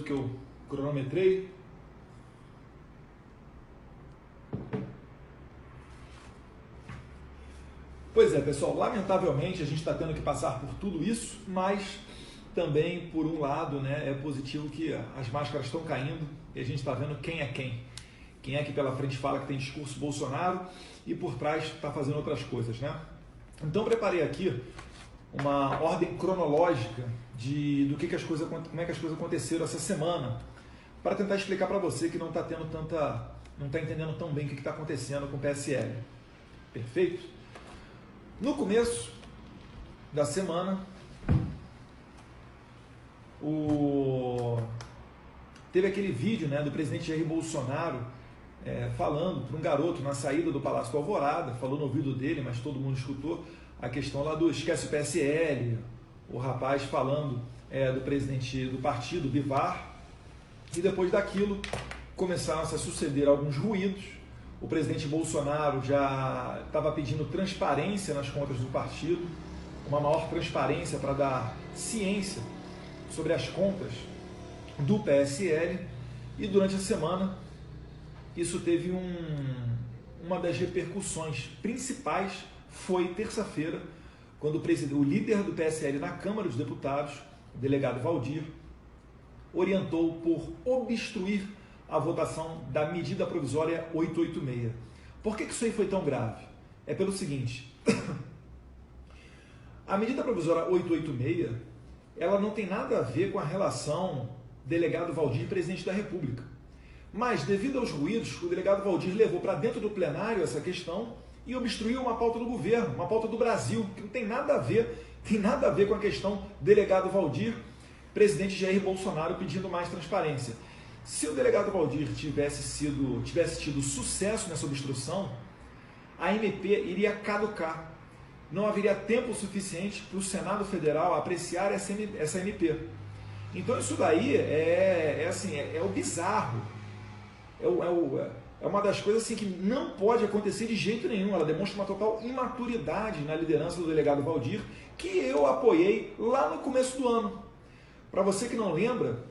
que eu cronometrei. Pois é, pessoal, lamentavelmente a gente está tendo que passar por tudo isso, mas também, por um lado, né, é positivo que as máscaras estão caindo e a gente está vendo quem é quem. Quem é que pela frente fala que tem discurso Bolsonaro e por trás está fazendo outras coisas, né? Então preparei aqui uma ordem cronológica do que as coisas, como é que as coisas aconteceram essa semana, para tentar explicar para você que não está entendendo tão bem o que está acontecendo com o PSL. Perfeito? No começo da semana, teve aquele vídeo, né, do presidente Jair Bolsonaro falando para um garoto na saída do Palácio do Alvorada, falou no ouvido dele, mas todo mundo escutou, a questão lá do esquece o PSL, o rapaz falando do presidente do partido, Bivar, e depois daquilo começaram a se suceder alguns ruídos. O presidente Bolsonaro já estava pedindo transparência nas contas do partido, uma maior transparência para dar ciência sobre as contas do PSL, e durante a semana isso teve uma das repercussões principais foi terça-feira, quando o líder do PSL na Câmara dos Deputados, o delegado Valdir, orientou por obstruir a votação da medida provisória 886. Por que isso aí foi tão grave? É pelo seguinte, a medida provisória 886, ela não tem nada a ver com a relação delegado Valdir e presidente da República. Mas, devido aos ruídos, o delegado Valdir levou para dentro do plenário essa questão e obstruiu uma pauta do governo, uma pauta do Brasil, que não tem nada a ver com a questão delegado Valdir, presidente Jair Bolsonaro pedindo mais transparência. Se o delegado Valdir tivesse tido sucesso nessa obstrução, a MP iria caducar. Não haveria tempo suficiente para o Senado Federal apreciar essa MP. Então isso daí é o bizarro. É uma das coisas assim, que não pode acontecer de jeito nenhum. Ela demonstra uma total imaturidade na liderança do delegado Valdir, que eu apoiei lá no começo do ano. Para você que não lembra,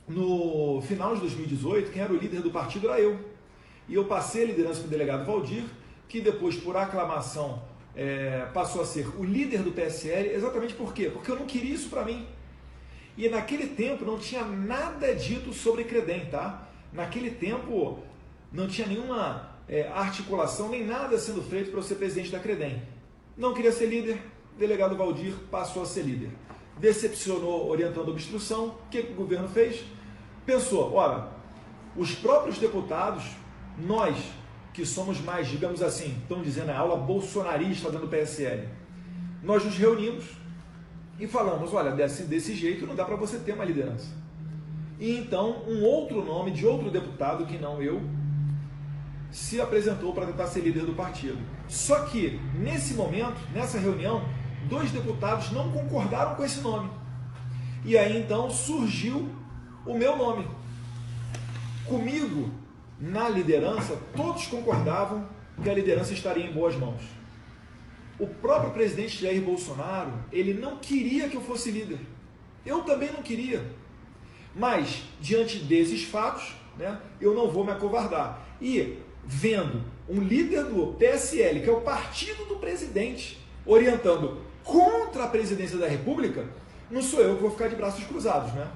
no final de 2018, quem era o líder do partido era eu. E eu passei a liderança para o delegado Valdir, que depois, por aclamação, passou a ser o líder do PSL. Exatamente por quê? Porque eu não queria isso para mim. E naquele tempo não tinha nada dito sobre Credem, tá? Naquele tempo não tinha nenhuma articulação, nem nada sendo feito para eu ser presidente da Credem. Não queria ser líder, o delegado Valdir passou a ser líder. Decepcionou orientando a obstrução. O que o governo fez? Pensou, olha, os próprios deputados, nós que somos mais, digamos assim, estão dizendo a aula bolsonarista dentro do PSL, nós nos reunimos e falamos, olha, desse jeito não dá para você ter uma liderança. E então um outro nome de outro deputado, que não eu, se apresentou para tentar ser líder do partido. Só que, nesse momento, nessa reunião, 2 deputados não concordaram com esse nome. E aí então surgiu o meu nome. Comigo, na liderança, todos concordavam que a liderança estaria em boas mãos. O próprio presidente Jair Bolsonaro, ele não queria que eu fosse líder. Eu também não queria. Mas, diante desses fatos, né, eu não vou me acovardar. E, vendo um líder do PSL, que é o partido do presidente, orientando contra a presidência da República, não sou eu que vou ficar de braços cruzados, né?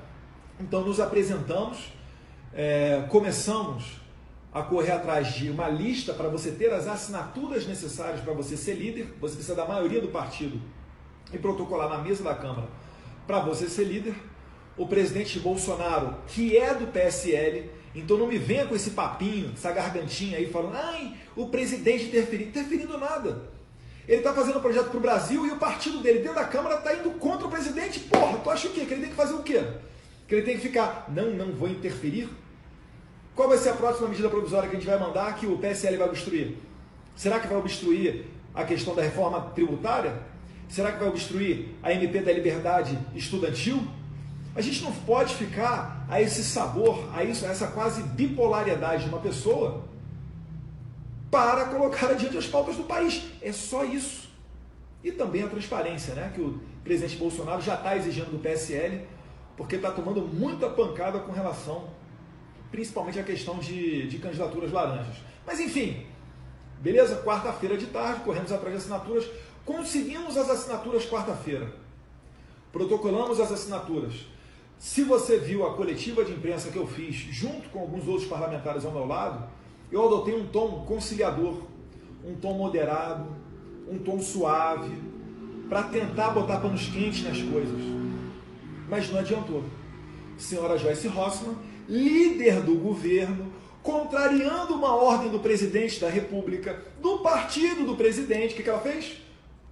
Então nos apresentamos, começamos a correr atrás de uma lista para você ter as assinaturas necessárias para você ser líder. Você precisa da maioria do partido e protocolar na mesa da Câmara para você ser líder. O presidente Bolsonaro, que é do PSL, então não me venha com esse papinho, essa gargantinha aí falando, ai, o presidente interferindo nada. Ele está fazendo um projeto para o Brasil e o partido dele dentro da Câmara está indo contra o presidente. Porra, tu acha o quê? Que ele tem que fazer o quê? Que ele tem que ficar, não vou interferir? Qual vai ser a próxima medida provisória que a gente vai mandar que o PSL vai obstruir? Será que vai obstruir a questão da reforma tributária? Será que vai obstruir a MP da liberdade estudantil? A gente não pode ficar a esse sabor, a essa quase bipolaridade de uma pessoa para colocar adiante as pautas do país. É só isso. E também a transparência, né, que o presidente Bolsonaro já está exigindo do PSL, porque está tomando muita pancada com relação, principalmente à questão de candidaturas laranjas. Mas enfim, beleza? Quarta-feira de tarde, corremos atrás de assinaturas, conseguimos as assinaturas quarta-feira, protocolamos as assinaturas. Se você viu a coletiva de imprensa que eu fiz, junto com alguns outros parlamentares ao meu lado, eu adotei um tom conciliador, um tom moderado, um tom suave, para tentar botar panos quentes nas coisas. Mas não adiantou. Senhora Joyce Hasselmann, líder do governo, contrariando uma ordem do presidente da República, do partido do presidente, o que ela fez?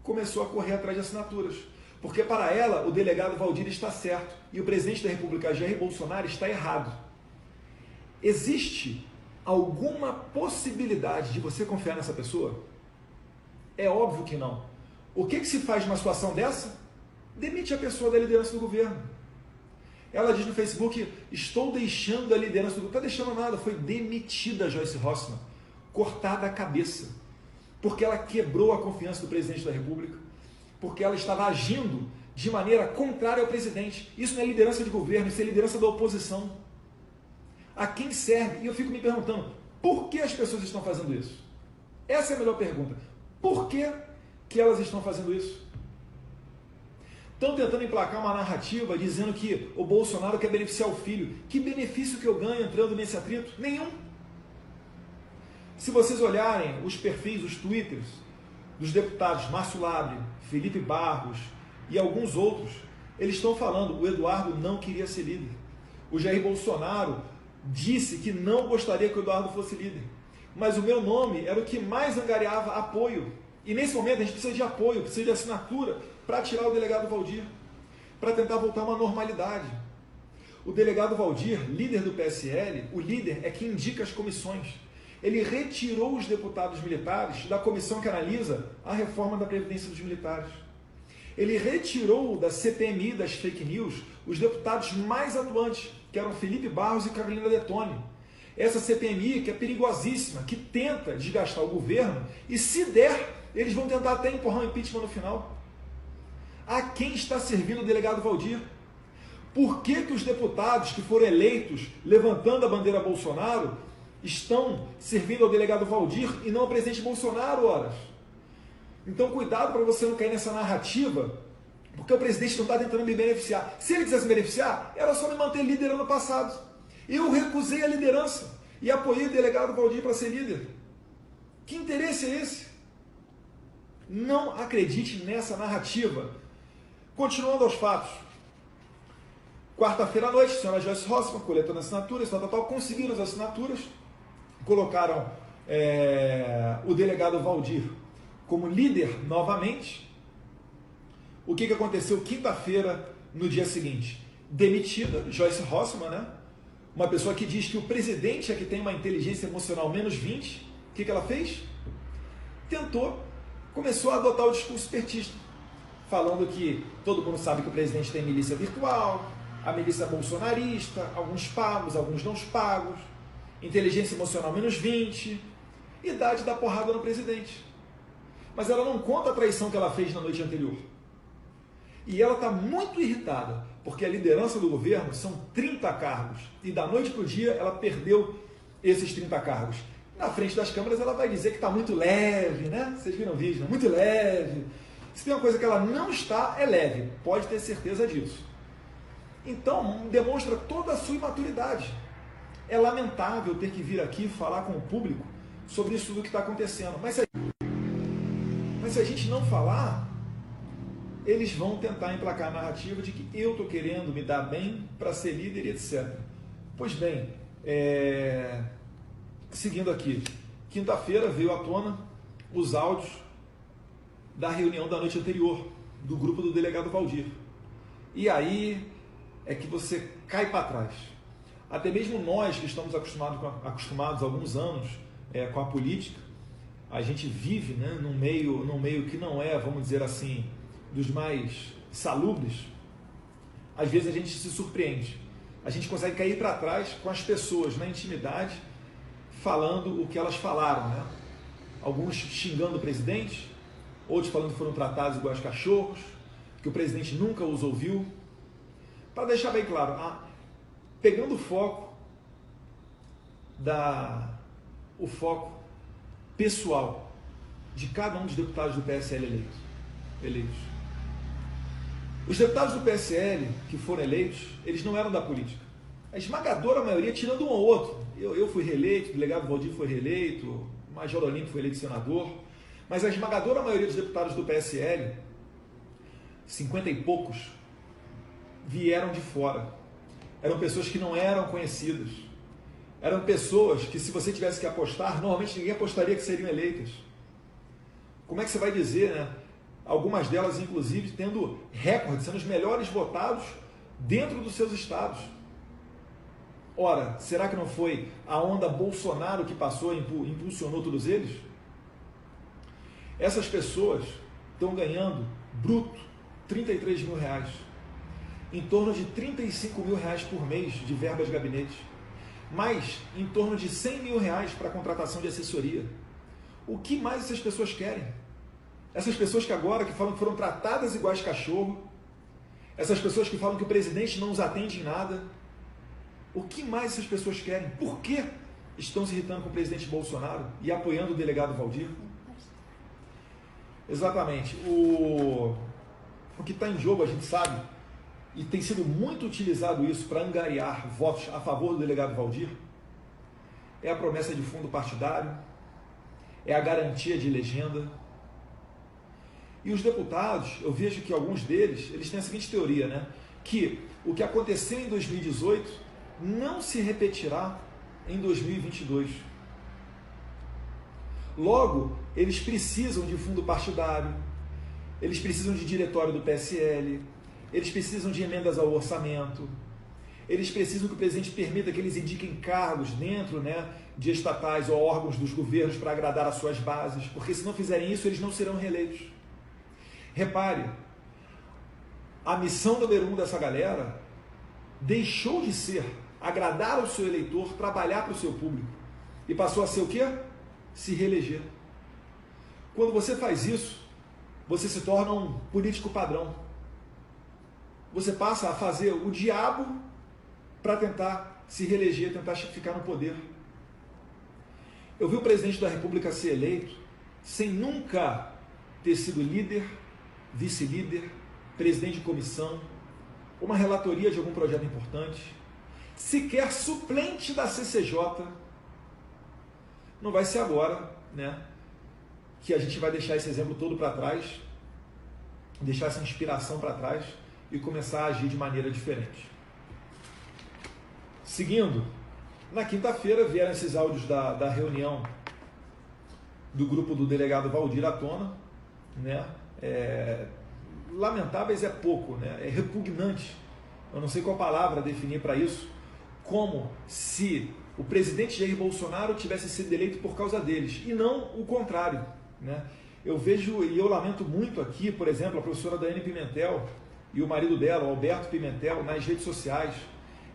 Começou a correr atrás de assinaturas. Porque para ela, o delegado Valdir está certo e o presidente da República, Jair Bolsonaro, está errado. Existe alguma possibilidade de você confiar nessa pessoa? É óbvio que não. O que se faz numa situação dessa? Demite a pessoa da liderança do governo. Ela diz no Facebook, estou deixando a liderança do governo. Não está deixando nada, foi demitida a Joyce Hasselmann, cortada a cabeça, porque ela quebrou a confiança do presidente da República, porque ela estava agindo de maneira contrária ao presidente. Isso não é liderança de governo, isso é liderança da oposição. A quem serve? E eu fico me perguntando, por que as pessoas estão fazendo isso? Essa é a melhor pergunta. Por que elas estão fazendo isso? Estão tentando emplacar uma narrativa dizendo que o Bolsonaro quer beneficiar o filho. Que benefício que eu ganho entrando nesse atrito? Nenhum. Se vocês olharem os perfis, os twitters dos deputados Márcio Labre, Felipe Barros e alguns outros, eles estão falando, o Eduardo não queria ser líder. O Jair Bolsonaro disse que não gostaria que o Eduardo fosse líder. Mas o meu nome era o que mais angariava apoio. E nesse momento a gente precisa de apoio, precisa de assinatura para tirar o delegado Valdir, para tentar voltar a uma normalidade. O delegado Valdir, líder do PSL, o líder é quem indica as comissões. Ele retirou os deputados militares da comissão que analisa a reforma da Previdência dos militares. Ele retirou da CPMI, das fake news, os deputados mais atuantes, que eram Felipe Barros e Carolina Detoni. Essa CPMI que é perigosíssima, que tenta desgastar o governo e, se der, eles vão tentar até empurrar um impeachment no final. A quem está servindo o delegado Valdir? Por que os deputados que foram eleitos levantando a bandeira Bolsonaro estão servindo ao delegado Valdir e não ao presidente Bolsonaro, horas? Então, cuidado para você não cair nessa narrativa, porque o presidente não está tentando me beneficiar. Se ele quisesse me beneficiar, era só me manter líder ano passado. Eu recusei a liderança e apoiei o delegado Valdir para ser líder. Que interesse é esse? Não acredite nessa narrativa. Continuando aos fatos. Quarta-feira à noite, a senhora Joyce Hasselmann, coletando assinaturas, conseguiram as assinaturas, colocaram o delegado Valdir como líder novamente. O que aconteceu quinta-feira, no dia seguinte? Demitida, Joyce Hasselmann, né? Uma pessoa que diz que o presidente é que tem uma inteligência emocional menos 20. O que ela fez? Começou a adotar o discurso petista, falando que todo mundo sabe que o presidente tem milícia virtual, a milícia bolsonarista, alguns pagos, alguns não pagos, inteligência emocional menos 20, idade da porrada no presidente. Mas ela não conta a traição que ela fez na noite anterior. E ela está muito irritada, porque a liderança do governo são 30 cargos, e da noite para o dia ela perdeu esses 30 cargos. Na frente das câmeras ela vai dizer que está muito leve, né? Vocês viram o vídeo, né? Muito leve. Se tem uma coisa que ela não está, é leve, pode ter certeza disso. Então, demonstra toda a sua imaturidade. É lamentável ter que vir aqui falar com o público sobre isso tudo que está acontecendo. Mas se a gente não falar, eles vão tentar emplacar a narrativa de que eu estou querendo me dar bem para ser líder e etc. Pois bem, seguindo aqui, quinta-feira veio à tona os áudios da reunião da noite anterior, do grupo do delegado Valdir. E aí é que você cai para trás. Até mesmo nós que estamos acostumados há alguns anos com a política, a gente vive, né, num meio que não é, vamos dizer assim, dos mais salubres. Às vezes a gente se surpreende. A gente consegue cair para trás com as pessoas na intimidade, falando o que elas falaram, né? Alguns xingando o presidente, outros falando que foram tratados igual aos cachorros, que o presidente nunca os ouviu. para deixar bem claro, pegando o foco pessoal de cada um dos deputados do PSL eleitos. Os deputados do PSL que foram eleitos, eles não eram da política. A esmagadora maioria, tirando um ou outro. Eu fui reeleito, o delegado Valdir foi reeleito, o Major Olímpio foi eleito senador, mas a esmagadora maioria dos deputados do PSL, 50 e poucos, vieram de fora. Eram pessoas que não eram conhecidas. Eram pessoas que, se você tivesse que apostar, normalmente ninguém apostaria que seriam eleitas. Como é que você vai dizer, né? Algumas delas, inclusive, tendo recorde, sendo os melhores votados dentro dos seus estados. Ora, será que não foi a onda Bolsonaro que passou e impulsionou todos eles? Essas pessoas estão ganhando, bruto, 33 mil reais. Em torno de 35 mil reais por mês de verba de gabinete. Mais em torno de 100 mil reais para contratação de assessoria. O que mais essas pessoas querem? Essas pessoas que agora que falam que foram tratadas iguais cachorro, essas pessoas que falam que o presidente não os atende em nada, o que mais essas pessoas querem? Por que estão se irritando com o presidente Bolsonaro e apoiando o delegado Valdir? Exatamente. O que está em jogo, a gente sabe, e tem sido muito utilizado isso para angariar votos a favor do delegado Valdir, é a promessa de fundo partidário, é a garantia de legenda. E os deputados, eu vejo que alguns deles, eles têm a seguinte teoria, né? Que o que aconteceu em 2018 não se repetirá em 2022. Logo, eles precisam de fundo partidário, eles precisam de diretório do PSL, eles precisam de emendas ao orçamento, eles precisam que o presidente permita que eles indiquem cargos dentro, né, de estatais ou órgãos dos governos para agradar as suas bases, porque se não fizerem isso, eles não serão reeleitos. Repare, a missão número 1 dessa galera deixou de ser agradar ao seu eleitor, trabalhar para o seu público, e passou a ser o quê? Se reeleger. Quando você faz isso, você se torna um político padrão. Você passa a fazer o diabo para tentar se reeleger, tentar ficar no poder. Eu vi o presidente da República ser eleito sem nunca ter sido líder, vice-líder, presidente de comissão, uma relatoria de algum projeto importante, sequer suplente da CCJ. Não vai ser agora, né, que a gente vai deixar esse exemplo todo para trás, deixar essa inspiração para trás e começar a agir de maneira diferente. Seguindo, na quinta-feira vieram esses áudios da reunião do grupo do delegado Valdir à tona, né? Lamentáveis é pouco, né? É repugnante, eu não sei qual palavra definir para isso, como se o presidente Jair Bolsonaro tivesse sido eleito por causa deles, e não o contrário, né? Eu vejo, e eu lamento muito aqui, por exemplo, a professora Daiane Pimentel e o marido dela, o Alberto Pimentel, nas redes sociais,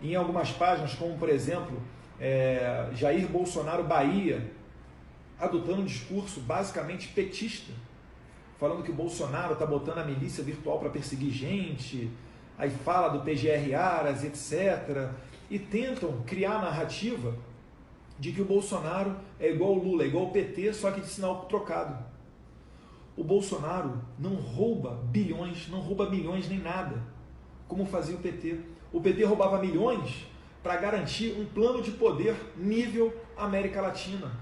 em algumas páginas, como por exemplo, Jair Bolsonaro Bahia, adotando um discurso basicamente petista, falando que o Bolsonaro está botando a milícia virtual para perseguir gente, aí fala do PGR Aras, etc., e tentam criar a narrativa de que o Bolsonaro é igual o Lula, é igual o PT, só que de sinal trocado. O Bolsonaro não rouba bilhões, não rouba milhões nem nada, como fazia o PT. O PT roubava milhões para garantir um plano de poder nível América Latina,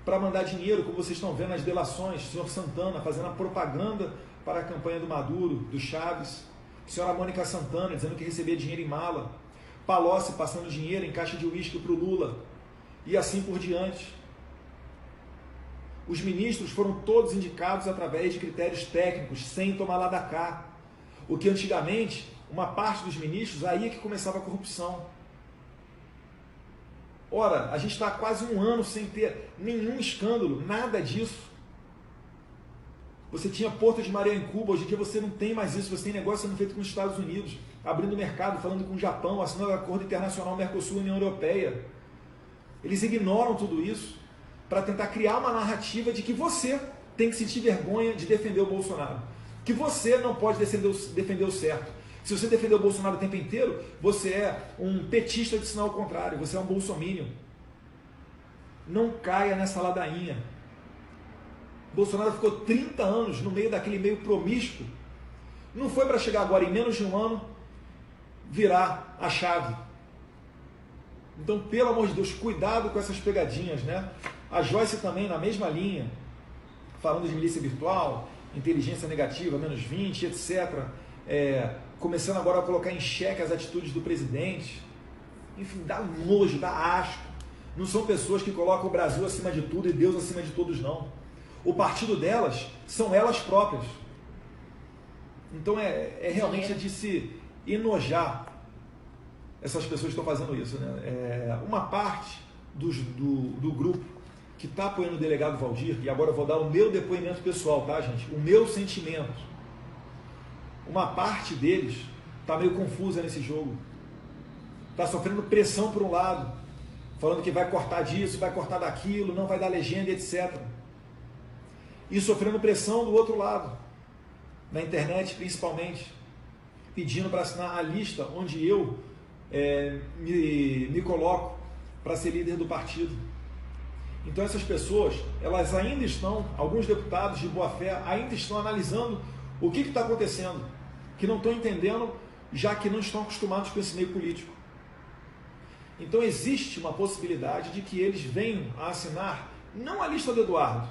para mandar dinheiro, como vocês estão vendo nas delações, o senhor Santana fazendo a propaganda para a campanha do Maduro, do Chaves, a senhora Mônica Santana dizendo que recebia dinheiro em mala, Palocci passando dinheiro em caixa de uísque para o Lula, e assim por diante. Os ministros foram todos indicados através de critérios técnicos, sem tomar lá da cá. O que antigamente, uma parte dos ministros, aí é que começava a corrupção. Ora, a gente está há quase um ano sem ter nenhum escândalo, nada disso. Você tinha Porto de Maria em Cuba, hoje em dia você não tem mais isso, você tem negócio sendo feito com os Estados Unidos, abrindo mercado, falando com o Japão, assinando o Acordo Internacional Mercosul e União Europeia. Eles ignoram tudo isso para tentar criar uma narrativa de que você tem que sentir vergonha de defender o Bolsonaro, que você não pode defender o certo, Se você defender o Bolsonaro o tempo inteiro, você é um petista de sinal contrário, você é um bolsominion. Não caia nessa ladainha. Bolsonaro ficou 30 anos no meio daquele meio promíscuo. Não foi para chegar agora, em menos de um ano, virar a chave. Então, pelo amor de Deus, cuidado com essas pegadinhas, né? A Joyce também, na mesma linha, falando de milícia virtual, inteligência negativa, menos 20, etc. Começando agora a colocar em xeque as atitudes do presidente. Enfim, dá nojo, dá asco. Não são pessoas que colocam o Brasil acima de tudo e Deus acima de todos, não. O partido delas são elas próprias. Então é realmente de se enojar essas pessoas que estão fazendo isso, né? Uma parte do grupo que está apoiando o delegado Valdir, e agora eu vou dar o meu depoimento pessoal, tá, gente? O meu sentimento. Uma parte deles está meio confusa nesse jogo. Está sofrendo pressão por um lado, falando que vai cortar disso, vai cortar daquilo, não vai dar legenda, etc. E sofrendo pressão do outro lado, na internet principalmente, pedindo para assinar a lista onde eu me coloco para ser líder do partido. Então essas pessoas, elas ainda estão, alguns deputados de boa fé, ainda estão analisando o que está acontecendo, que não estão entendendo, já que não estão acostumados com esse meio político. Então existe uma possibilidade de que eles venham a assinar, não a lista do Eduardo,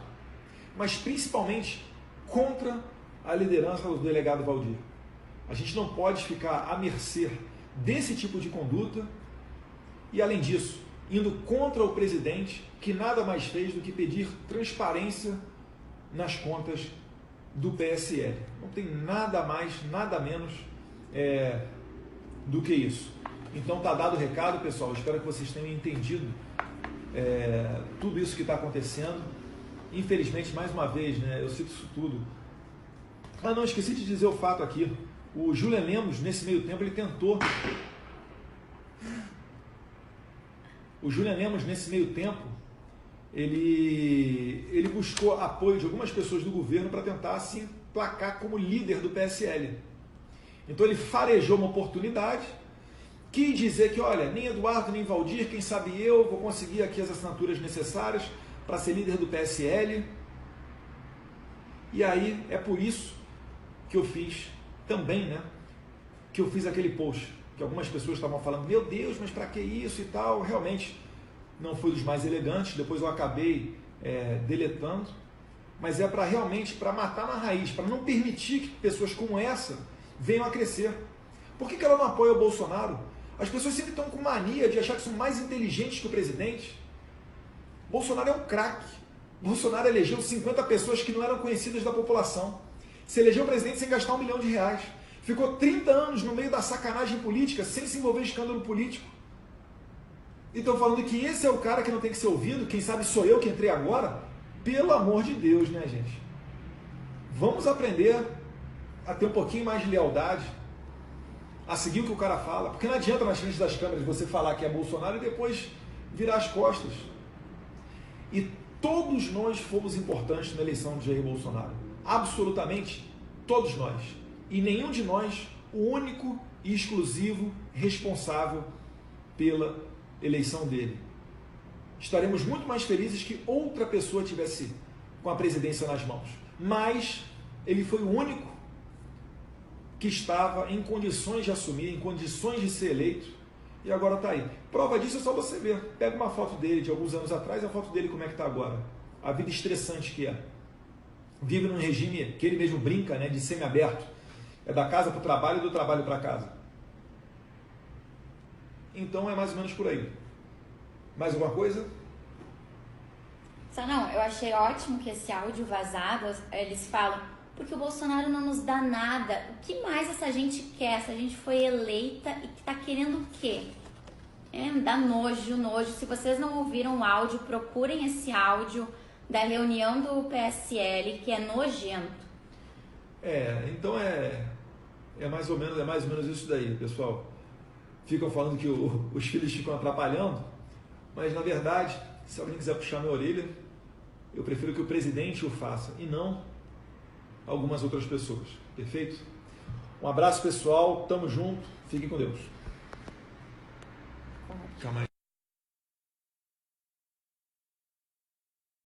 mas principalmente contra a liderança do delegado Valdir. A gente não pode ficar à mercê desse tipo de conduta e, além disso, indo contra o presidente, que nada mais fez do que pedir transparência nas contas do PSL. Não tem nada mais, nada menos do que isso. Então tá dado o recado, pessoal. Espero que vocês tenham entendido tudo isso que está acontecendo. Infelizmente, mais uma vez, né, eu cito isso tudo. Ah, não, esqueci de dizer o fato aqui. O Julian Lemos, nesse meio tempo, ele tentou... O Julian Lemos, nesse meio tempo, ele buscou apoio de algumas pessoas do governo para tentar se emplacar como líder do PSL. Então ele farejou uma oportunidade, quis dizer que, olha, nem Eduardo, nem Valdir, quem sabe eu vou conseguir aqui as assinaturas necessárias para ser líder do PSL. E aí é por isso que eu fiz também, né? Que eu fiz aquele post, que algumas pessoas estavam falando, meu Deus, mas para que isso e tal? Realmente não foi dos mais elegantes, depois eu acabei deletando, mas é para realmente, para matar na raiz, para não permitir que pessoas como essa venham a crescer. Por que ela não apoia o Bolsonaro? As pessoas sempre estão com mania de achar que são mais inteligentes que o presidente. Bolsonaro é um craque. Bolsonaro elegeu 50 pessoas que não eram conhecidas da população. Se elegeu presidente sem gastar R$1 milhão. Ficou 30 anos no meio da sacanagem política, sem se envolver em escândalo político. E estão falando que esse é o cara que não tem que ser ouvido, quem sabe sou eu que entrei agora? Pelo amor de Deus, né, gente? Vamos aprender a ter um pouquinho mais de lealdade, a seguir o que o cara fala, porque não adianta nas frente das câmeras você falar que é Bolsonaro e depois virar as costas. E todos nós fomos importantes na eleição de Jair Bolsonaro. Absolutamente todos nós. E nenhum de nós o único e exclusivo responsável pela eleição dele. Estaremos muito mais felizes que outra pessoa tivesse com a presidência nas mãos. Mas ele foi o único que estava em condições de assumir, em condições de ser eleito, e agora está aí. Prova disso é só você ver. Pega uma foto dele de alguns anos atrás e a foto dele como é que está agora. A vida estressante que é. Vive num regime que ele mesmo brinca, né, de semiaberto. É da casa para o trabalho e do trabalho para casa. Então é mais ou menos por aí. Mais alguma coisa? Só não, eu achei ótimo que esse áudio vazado, eles falam, porque o Bolsonaro não nos dá nada. O que mais essa gente quer? Essa gente foi eleita e que tá querendo o quê? Me dá nojo, nojo. Se vocês não ouviram o áudio, procurem esse áudio da reunião do PSL, que é nojento. Então é mais ou menos isso daí, pessoal. Ficam falando que os filhos ficam atrapalhando, mas na verdade, se alguém quiser puxar minha orelha, eu prefiro que o presidente o faça e não algumas outras pessoas. Perfeito? Um abraço, pessoal. Tamo junto. Fiquem com Deus. Calma aí.